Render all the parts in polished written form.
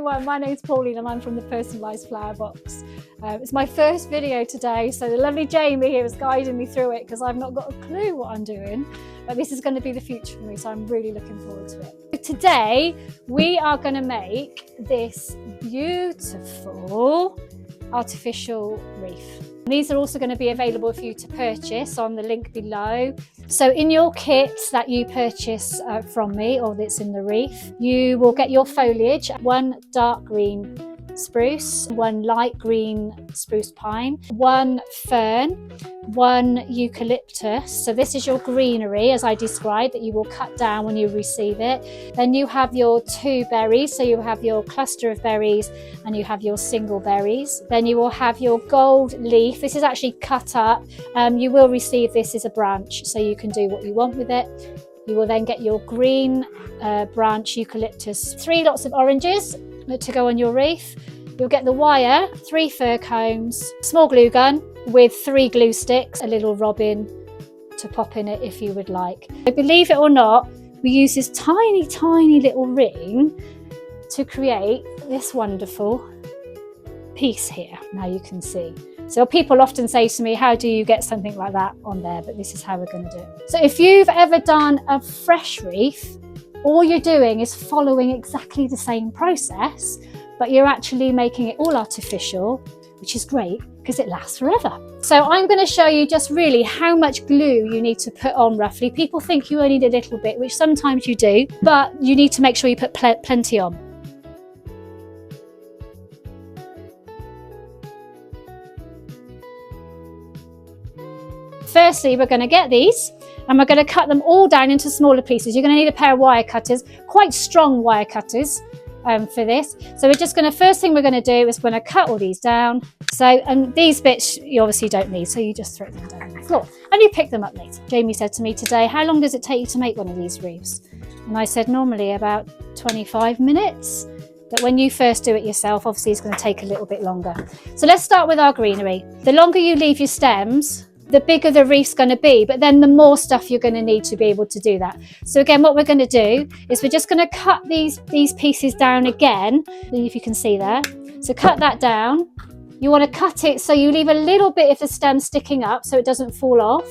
everyone, my name's Pauline and I'm from the Personalised Flower Box. It's my first video today, so the lovely Jamie here is guiding me through it because I've not got a clue what I'm doing, but this is going to be the future for me, so I'm really looking forward to it. Today we are going to make this beautiful artificial wreath. These are also going to be available for you to purchase on the link below. So in your kit that you purchase from me, or that's in the wreath, you will get your foliage: one dark green spruce, one light green spruce pine, one fern, one eucalyptus. So this is your greenery as I described, that you will cut down when you receive it. Then you have your two berries, so you have your cluster of berries and you have your single berries. Then you will have your gold leaf. This is actually cut up. You will receive this as a branch, so you can do what you want with it. You will then get your green branch eucalyptus, 3 lots of oranges to go on your wreath. You'll get the wire, 3 fir combs, small glue gun with 3 glue sticks, a little robin to pop in it if you would like. Believe it or not, we use this tiny little ring to create this wonderful piece here. Now you can see. So people often say to me, how do you get something like that on there? But this is how we're going to do it. So if you've ever done a fresh wreath, all you're doing is following exactly the same process, but you're actually making it all artificial, which is great because it lasts forever. So I'm going to show you just really how much glue you need to put on roughly. People think you only need a little bit, which sometimes you do, but you need to make sure you put plenty on. Firstly, we're going to get these and we're going to cut them all down into smaller pieces. You're going to need a pair of wire cutters, quite strong wire cutters for this. So we're just going to, first thing we're going to do is we're going to cut all these down. So, and these bits you obviously don't need, so you just throw them down on the floor and you pick them up later. Jamie said to me today, how long does it take you to make one of these wreaths? And I said normally about 25 minutes. But when you first do it yourself, obviously it's going to take a little bit longer. So let's start with our greenery. The longer you leave your stems, the bigger the wreath's going to be, but then the more stuff you're going to need to be able to do that. So again, what we're going to do is we're just going to cut these pieces down again, if you can see there. So cut that down. You want to cut it so you leave a little bit of the stem sticking up so it doesn't fall off,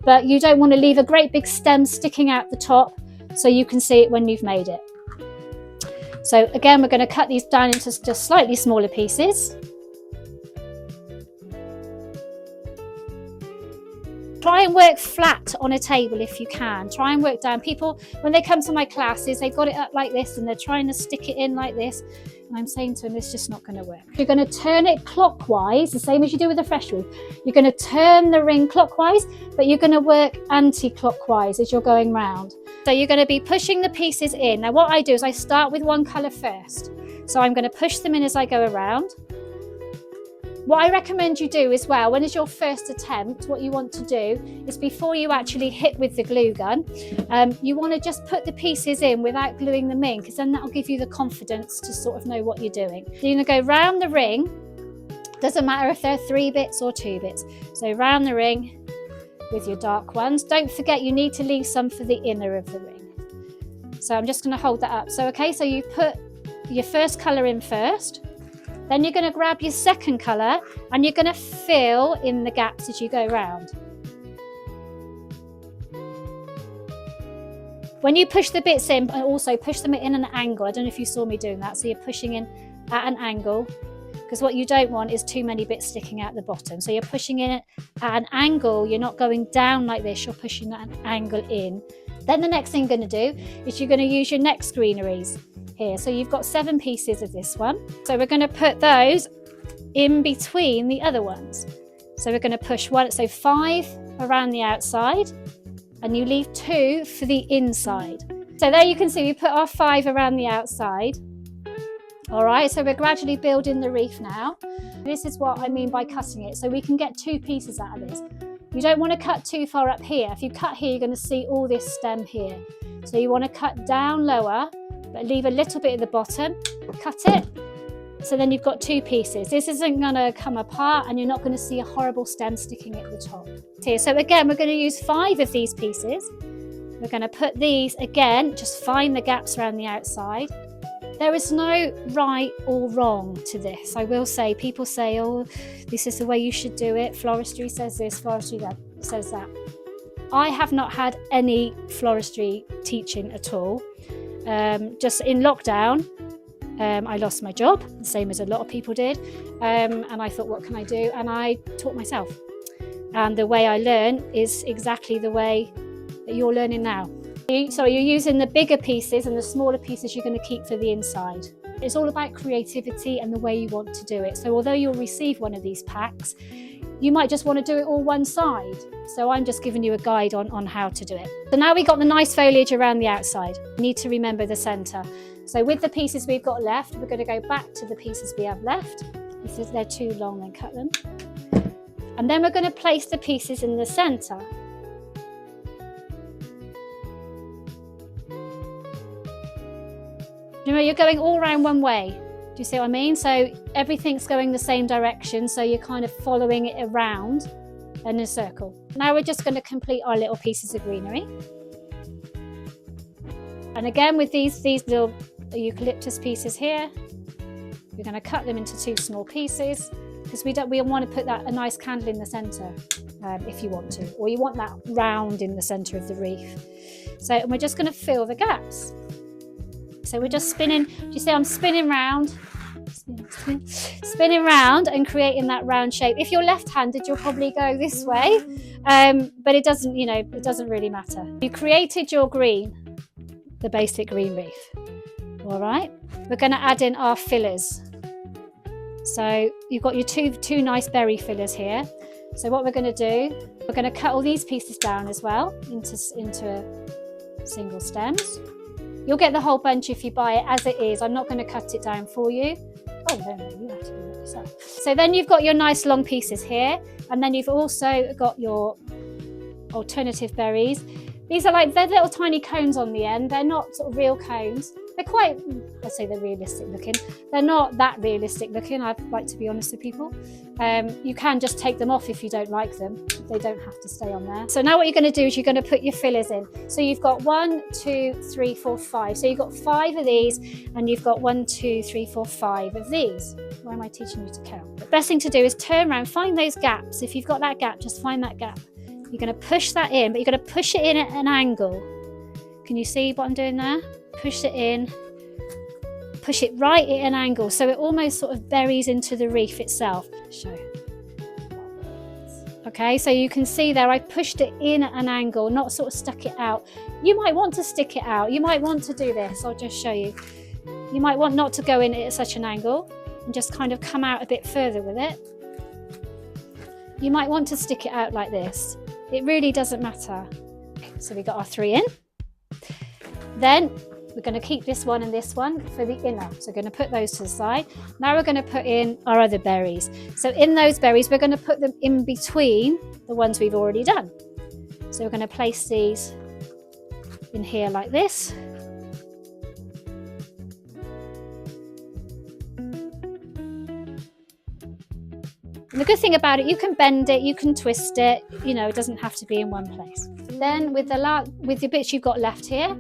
but you don't want to leave a great big stem sticking out the top so you can see it when you've made it. So again, we're going to cut these down into just slightly smaller pieces. Try and work flat on a table if you can. Try and work down. People, when they come to my classes, they've got it up like this and they're trying to stick it in like this. And I'm saying to them, it's just not going to work. You're going to turn it clockwise, the same as you do with a fresh wreath. You're going to turn the ring clockwise, but you're going to work anti-clockwise as you're going round. So you're going to be pushing the pieces in. Now what I do is I start with one colour first. So I'm going to push them in as I go around. What I recommend you do as well, when it's your first attempt, what you want to do is before you actually hit with the glue gun, you want to just put the pieces in without gluing them in, because then that'll give you the confidence to sort of know what you're doing. You're going to go round the ring. Doesn't matter if they're 3 bits or 2 bits. So round the ring with your dark ones. Don't forget you need to leave some for the inner of the ring. So I'm just going to hold that up. So okay, so you put your first colour in first. Then you're going to grab your second colour and you're going to fill in the gaps as you go round. When you push the bits in, also push them in an angle. I don't know if you saw me doing that. So you're pushing in at an angle, because what you don't want is too many bits sticking out the bottom. So you're pushing in at an angle. You're not going down like this. You're pushing at an angle in. Then the next thing you're going to do is you're going to use your next greeneries. Here. So you've got 7 pieces of this one. So we're going to put those in between the other ones. So we're going to push 1, so 5 around the outside, and you leave 2 for the inside. So there you can see we put our 5 around the outside. All right, so we're gradually building the wreath now. This is what I mean by cutting it. So we can get 2 pieces out of this. You don't want to cut too far up here. If you cut here, you're going to see all this stem here. So you want to cut down lower, but leave a little bit at the bottom, cut it, so then you've got 2 pieces. This isn't going to come apart and you're not going to see a horrible stem sticking at the top. Here, so again, we're going to use 5 of these pieces. We're going to put these, again, just find the gaps around the outside, There is no right or wrong to this. I will say, people say, oh, this is the way you should do it. Floristry says this, floristry says that. I have not had any floristry teaching at all. Just in lockdown, I lost my job, the same as a lot of people did. And I thought, what can I do? And I taught myself. And the way I learn is exactly the way that you're learning now. So you're using the bigger pieces, and the smaller pieces you're going to keep for the inside. It's all about creativity and the way you want to do it. So although you'll receive one of these packs, you might just want to do it all one side. So I'm just giving you a guide on how to do it. So now we've got the nice foliage around the outside. You need to remember the centre. So with the pieces we've got left, we're going to go back to the pieces we have left. If they're too long, then cut them. And then we're going to place the pieces in the centre. Remember, you're going all around one way. Do you see what I mean? So everything's going the same direction, so you're kind of following it around in a circle. Now we're just going to complete our little pieces of greenery. And again, with these little eucalyptus pieces here, we're going to cut them into 2 small pieces, because we want to put a nice candle in the centre, if you want to, or you want that round in the centre of the wreath. So we're just going to fill the gaps. So we're just spinning. Do you see I'm spinning round? Spinning round and creating that round shape. If you're left-handed, you'll probably go this way, but it doesn't, it doesn't really matter. You created your green, the basic green wreath. All right, we're going to add in our fillers. So you've got your two nice berry fillers here. So what we're going to do, we're going to cut all these pieces down as well into single stems. You'll get the whole bunch if you buy it as it is. I'm not going to cut it down for you. Oh, no, you have to do that yourself. So then you've got your nice long pieces here, and then you've also got your alternative berries. They're little tiny cones on the end. They're not sort of real cones. They're quite, let's say they're realistic looking. They're not that realistic looking, I'd like to be honest with people. You can just take them off if you don't like them. They don't have to stay on there. So now what you're going to do is you're going to put your fillers in. So you've got 1, 2, 3, 4, 5. So you've got 5 of these, and you've got 1, 2, 3, 4, 5 of these. Why am I teaching you to count? The best thing to do is turn around, find those gaps. If you've got that gap, just find that gap. You're going to push that in, but you're going to push it in at an angle. Can you see what I'm doing there? Push it in, push it right at an angle, so it almost sort of buries into the wreath itself. Show. Okay, so you can see there I pushed it in at an angle, not sort of stuck it out. You might want to stick it out. You might want to do this. I'll just show you. You might want not to go in at such an angle and just kind of come out a bit further with it. You might want to stick it out like this. It really doesn't matter. So we got our 3 in. Then we're going to keep this one and this one for the inner. So we're going to put those to the side. Now we're going to put in our other berries. So in those berries, we're going to put them in between the ones we've already done. So we're going to place these in here like this. And the good thing about it, you can bend it, you can twist it, it doesn't have to be in one place. Then with the bits you've got left here,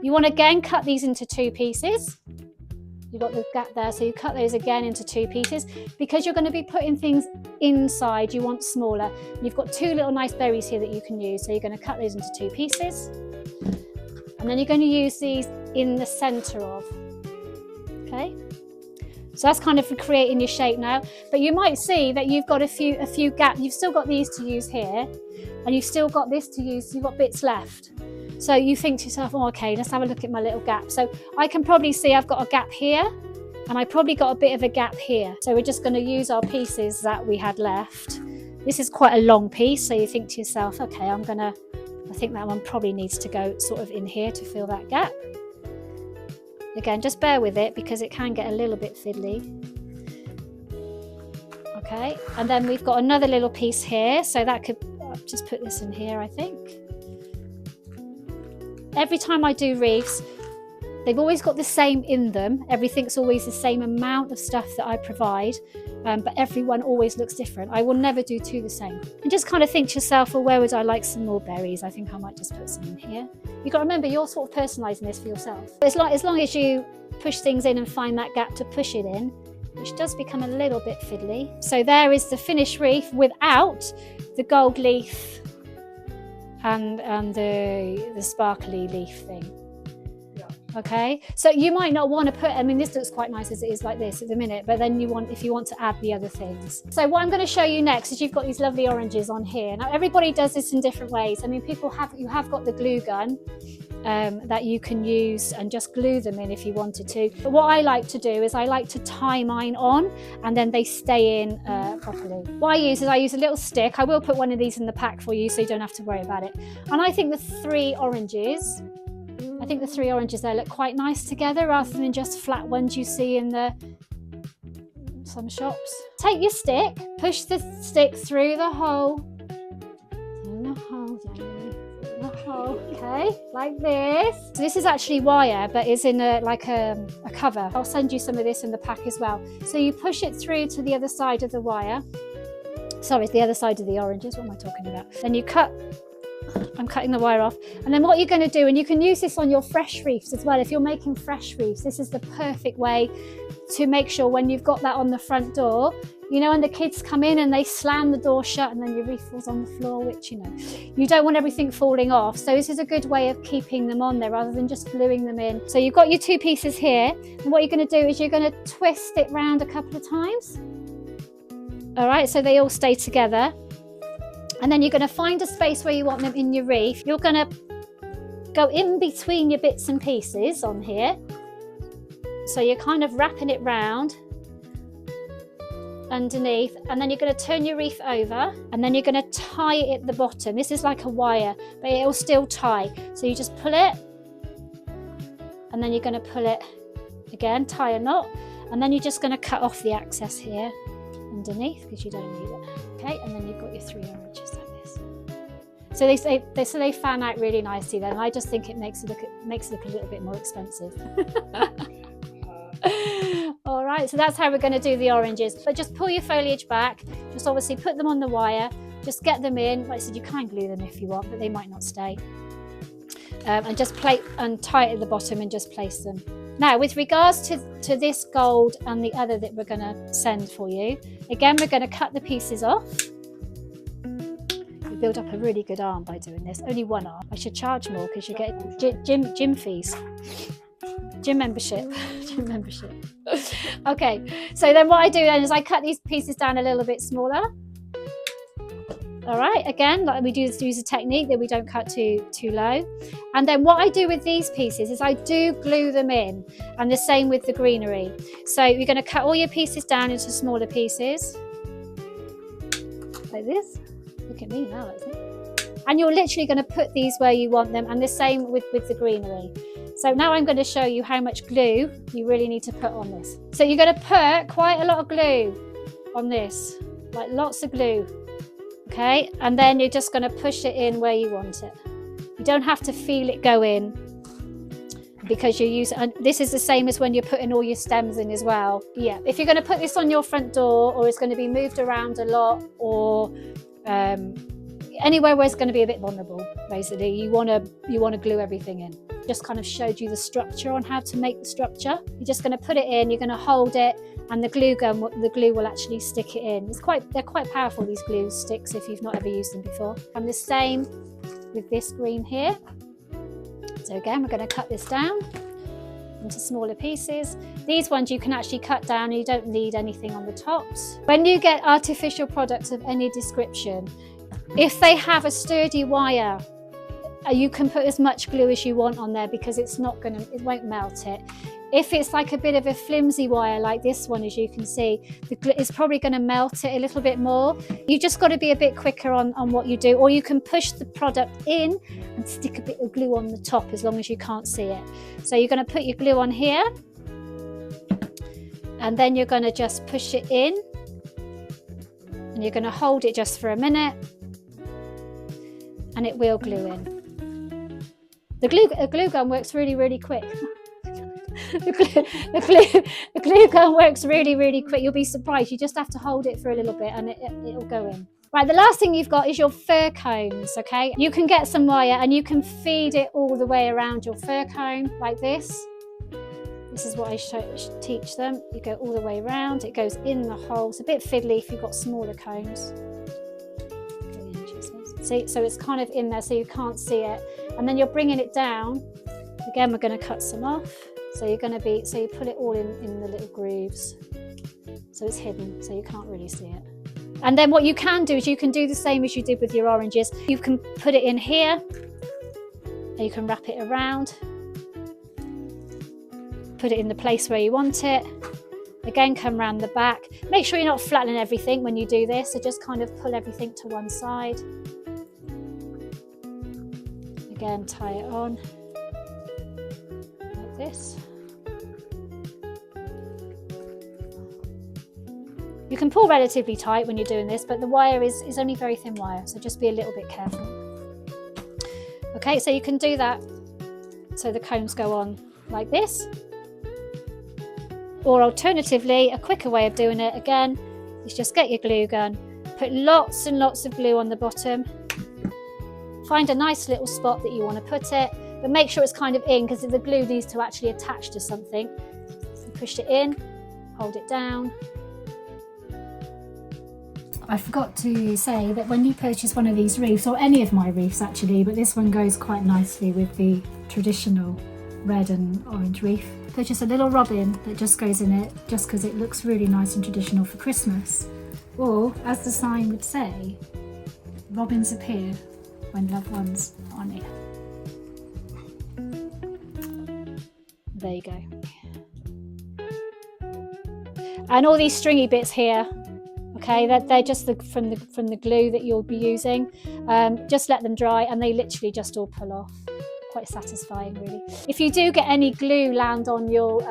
you want to again cut these into 2 pieces. You've got the gap there, so you cut those again into 2 pieces. Because you're going to be putting things inside, you want smaller. You've got 2 little nice berries here that you can use, so you're going to cut those into 2 pieces. And then you're going to use these in the centre of, okay? So that's kind of for creating your shape now. But you might see that you've got a few gaps. You've still got these to use here, and you've still got this to use. You've got bits left. So you think to yourself, oh, okay, let's have a look at my little gap. So I can probably see I've got a gap here, and I probably got a bit of a gap here. So we're just going to use our pieces that we had left. This is quite a long piece, so you think to yourself, okay, I think that one probably needs to go sort of in here to fill that gap. Again, just bear with it because it can get a little bit fiddly. Okay, and then we've got another little piece here, so that could, I'll just put this in here, I think. Every time I do wreaths, They've always got the same in them. Everything's always the same amount of stuff that I provide, but everyone always looks different. I will never do two the same. And just kind of think to yourself, well, where would I like some more berries? I think I might just put some in here. You've got to remember, you're sort of personalising this for yourself. As long as you push things in and find that gap to push it in, which does become a little bit fiddly. So there is the finished wreath without the gold leaf and the sparkly leaf thing. Okay, so you might not want to put, I mean, this looks quite nice as it is like this at the minute, but then if you want to add the other things. So what I'm going to show you next is you've got these lovely oranges on here. Now everybody does this in different ways. I mean, you have got the glue gun that you can use and just glue them in if you wanted to. But what I like to do is I like to tie mine on and then they stay in properly. What I use is I use a little stick. I will put one of these in the pack for you so you don't have to worry about it. And I think the three oranges there look quite nice together rather than just flat ones you see in some shops. Take your stick, push the stick through the hole, okay, like this. So this is actually wire, but it's in a cover. I'll send you some of this in the pack as well. So you push it through to the other side of the wire. Sorry, it's the other side of the oranges. What am I talking about? Then you cut. I'm cutting the wire off, and then what you're going to do, and you can use this on your fresh wreaths as well. If you're making fresh wreaths, this is the perfect way to make sure when you've got that on the front door, you know, and the kids come in and they slam the door shut and then your wreath falls on the floor, which, you know, you don't want everything falling off. So this is a good way of keeping them on there rather than just gluing them in. So you've got your two pieces here, and what you're going to do is you're going to twist it round a couple of times. All right, so they all stay together. And then you're going to find a space where you want them in your wreath. You're going to go in between your bits and pieces on here. So you're kind of wrapping it round underneath, and then you're going to turn your wreath over, and then you're going to tie it at the bottom. This is like a wire, but it will still tie. So you just pull it, and then you're going to pull it again, tie a knot, and then you're just going to cut off the excess here underneath because you don't need it. Okay, and then you've got your three oranges like this. So they fan out really nicely then. I just think it makes it look a little bit more expensive. All right, so that's how we're going to do the oranges. But just pull your foliage back. Just obviously put them on the wire. Just get them in. Like I said, you can glue them if you want, but they might not stay. And just tie it at the bottom and just place them. Now, with regards to this gold and the other that we're going to send for you, again, we're going to cut the pieces off. You build up a really good arm by doing this. Only one arm. I should charge more because you get gym fees. Gym membership. Gym membership. Okay, so then what I do then is I cut these pieces down a little bit smaller. All right, again, like we do use a technique that we don't cut too low. And then what I do with these pieces is I do glue them in, and the same with the greenery. So you're going to cut all your pieces down into smaller pieces, like this. Look at me now, that's it. And you're literally going to put these where you want them, and the same with the greenery. So now I'm going to show you how much glue you really need to put on this. So you're going to put quite a lot of glue on this, like lots of glue. Okay, and then you're just going to push it in where you want it. You don't have to feel it go in because you use it. And this is the same as when you're putting all your stems in as well. Yeah, if you're going to put this on your front door, or it's going to be moved around a lot, or anywhere where it's going to be a bit vulnerable, basically, you want to glue everything in. Just kind of showed you the structure on how to make the structure. You're just going to put it in, you're going to hold it, and the glue will actually stick it in. They're quite powerful, these glue sticks, if you've not ever used them before. And the same with this green here. So again, we're going to cut this down into smaller pieces. These ones you can actually cut down, and you don't need anything on the tops. When you get artificial products of any description, if they have a sturdy wire, you can put as much glue as you want on there because it won't melt it. If it's like a bit of a flimsy wire like this one, as you can see, the glue is probably going to melt it a little bit more. You just got to be a bit quicker on what you do, or you can push the product in and stick a bit of glue on the top as long as you can't see it. So you're going to put your glue on here, and then you're going to just push it in, and you're going to hold it just for a minute, and it will glue in. The glue gun works really, really quick. the glue gun works really, really quick. You'll be surprised. You just have to hold it for a little bit and it'll go in. Right, the last thing you've got is your fir cones, okay? You can get some wire and you can feed it all the way around your fir cone like this. This is what I teach them. You go all the way around, it goes in the hole. It's a bit fiddly if you've got smaller cones. See, so it's kind of in there so you can't see it. And then you're bringing it down. Again, we're going to cut some off. So you put it all in the little grooves. So it's hidden, so you can't really see it. And then what you can do is you can do the same as you did with your oranges. You can put it in here, and you can wrap it around. Put it in the place where you want it. Again, come round the back. Make sure you're not flattening everything when you do this, so just kind of pull everything to one side. Again, tie it on like this. You can pull relatively tight when you're doing this, but the wire is only very thin wire, so just be a little bit careful. Okay, so you can do that so the cones go on like this. Or alternatively, a quicker way of doing it again is just get your glue gun, put lots and lots of glue on the bottom, find a nice little spot that you want to put it, but make sure it's kind of in because the glue needs to actually attach to something. So push it in, hold it down. I forgot to say that when you purchase one of these wreaths, or any of my wreaths actually, but this one goes quite nicely with the traditional red and orange wreath, purchase a little robin that just goes in it just because it looks really nice and traditional for Christmas. Or, as the sign would say, robins appear when loved ones are near. There you go. And all these stringy bits here, okay, they're just from the glue that you'll be using. Just let them dry and they literally just all pull off. Quite satisfying, really. If you do get any glue land on your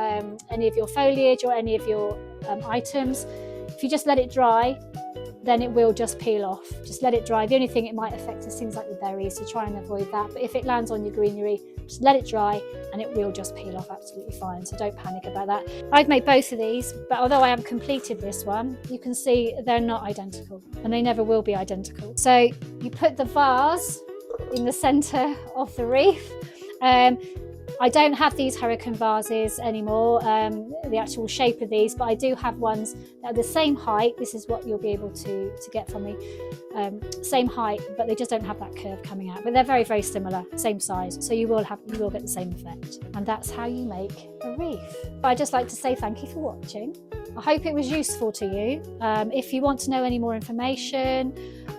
any of your foliage or any of your items, if you just let it dry, then it will just peel off. Just let it dry. The only thing it might affect is things like the berries, so try and avoid that. But if it lands on your greenery, just let it dry and it will just peel off absolutely fine. So don't panic about that. I've made both of these, but although I haven't completed this one, you can see they're not identical and they never will be identical. So you put the vase in the centre of the wreath. I don't have these hurricane vases anymore, the actual shape of these, but I do have ones that are the same height. This is what you'll be able to get from me. Same height, but they just don't have that curve coming out. But they're very, very similar, same size. So you will get the same effect. And that's how you make a wreath. I'd just like to say thank you for watching. I hope it was useful to you. If you want to know any more information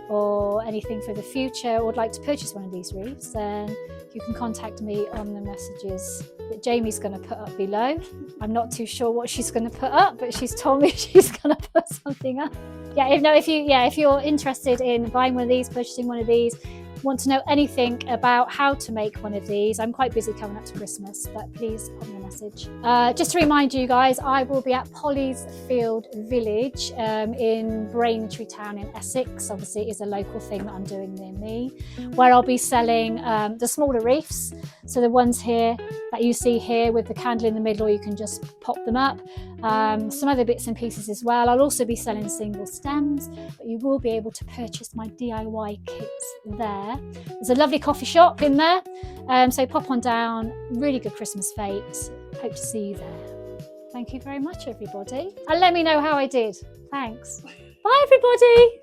or anything for the future or would like to purchase one of these wreaths, then you can contact me on the messages that Jamie's going to put up below. I'm not too sure what she's going to put up, but she's told me she's going to put something up. If you're interested in buying one of these, purchasing one of these, want to know anything about how to make one of these, I'm quite busy coming up to Christmas, but please pop me a message. Just to remind you guys, I will be at Polly's Field Village in Braintree town in Essex. Obviously it is a local thing that I'm doing near me, where I'll be selling the smaller wreaths, so the ones here that you see here with the candle in the middle, or you can just pop them up. Some other bits and pieces as well. I'll also be selling single stems, but you will be able to purchase my DIY kits there. There's a lovely coffee shop in there, so pop on down. Really good Christmas fete. Hope to see you there. Thank you very much, everybody, and let me know how I did. Thanks. Bye, everybody.